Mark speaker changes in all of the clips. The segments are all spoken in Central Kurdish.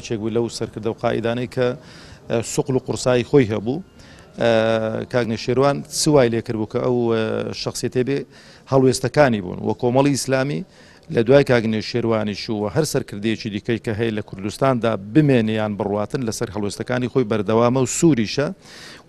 Speaker 1: یەکێک بوو لەو سەرکردە و قائیدانەی کە سوقل و قورسایی خۆی هەبوو. کاک نێشێروان سوای لێکرد بوو کە ئەو شخصیەتێ بێ هەڵوێستەکانی بوون وە کۆمەڵی ئیسلامی لە دوای کاک نێشێروانیش و هەر سەرکردەیەکی دیکەی کە هەیە لە کوردستاندا بمێنیان بڕواتن لەسەر هەڵوێستەکانی خۆی بەردەوامە و سووریشە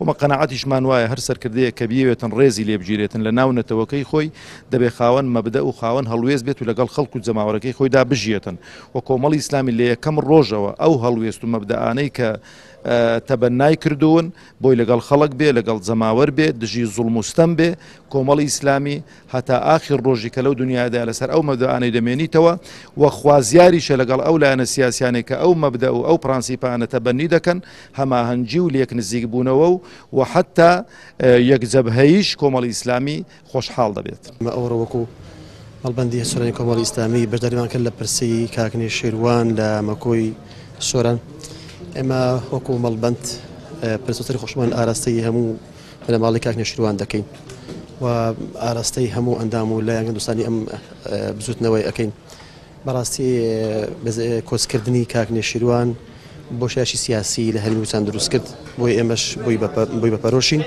Speaker 1: ومە قەناعەتیشمان وایە هەر سەرکردەیە کە بیەوێتن ڕێزی لێبگیرێتن لە ناو نەتەوەکەی خۆی دەبێ خاوەن مەبدە و خاوەن هەڵوێست بێت و لەگەڵ خەڵک و جەماوەڕەکەی خۆیدا بژیێتن وە کۆمەڵی ئیسلامی لە یەکەم ڕۆژەوە ئەو هەڵوێست و مەبدەانەی کە تەبەنای کردوون بۆی لەگەڵ خەڵک بێ لەگەڵ جەماوەر بێ دژی زوڵم و ستەم بێ کۆمەڵی ئیسلامی هەتا ئاخر ڕۆژی کە لەو دنیادا لەسەر ئەو مەبدەانەی دەمێنیتەوە وە خوازیاریشە لەگەڵ ئەو لایەنە سیاسیانێک کە ئەو مەبدە و ئەو پرانسیپانە تەبەنی دەکەن هەماهەنگی و لێک نزیک بوونەوە و حتا یەک جەبهەیش کۆمەڵی ئیسلامی خۆشحاڵ دەبێت.
Speaker 2: ئەوڕە وەکو هەڵبەندی سۆرانی کۆمەڵی ئیسلامی بەشداریمان کرد لە پرسی کاک نێشێروان لە مەکۆی سۆران. ئێمە وەکو مەڵبەند پرسوتەری خۆشمان ئاراستەی هەموو لە ماڵی کاک نێشێروان دەکەین و ئاراستەی هەموو ئەندام و لایەن هیندستانی ئەم بزوتنەوەی ئەەکەین. بەڕاستی کۆچکردنی کاک نێشێروان بۆ شایشی سیاسی لە هەرمیوتان دروست کرد بۆی ئێمەش بۆی بەپەرۆشین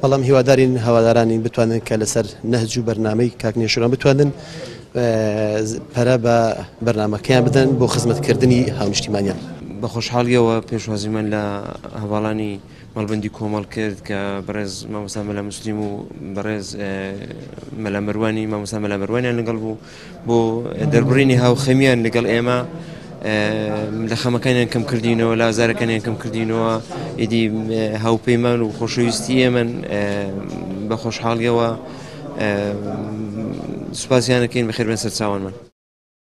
Speaker 2: بەڵام هیوادارین هەوادارانی بتوانن کە لەسەر نەهج و بەرنامەی کاک نێشێروان بتوانن پەرە بە بەرنامەکەیان بدەن بۆ خزمەتکردنی هاونیشتیمانیان.
Speaker 3: بە خۆشحاڵیەوە پێشوازیمان لە هەواڵانی مەڵبەندی کۆمەڵ کرد کە بەڕێز مامۆستا مەلا موسلیم و بەڕێز مەلا مەروانی مامۆستا مەلا مەروانیان لەگەڵ بوو بۆ دەربڕینی هاوخەمیان لەگەڵ ئێمە لە خەمەکانیان کەم کردینەوە لە ئازارەکانیان کەم کردینەوە ئیدی هاوپەیمان و خۆشەویستی ئێمن بە خۆشحاڵیەوە سوپاسیانەکەین بەخێر بێن سەر چاوانمان.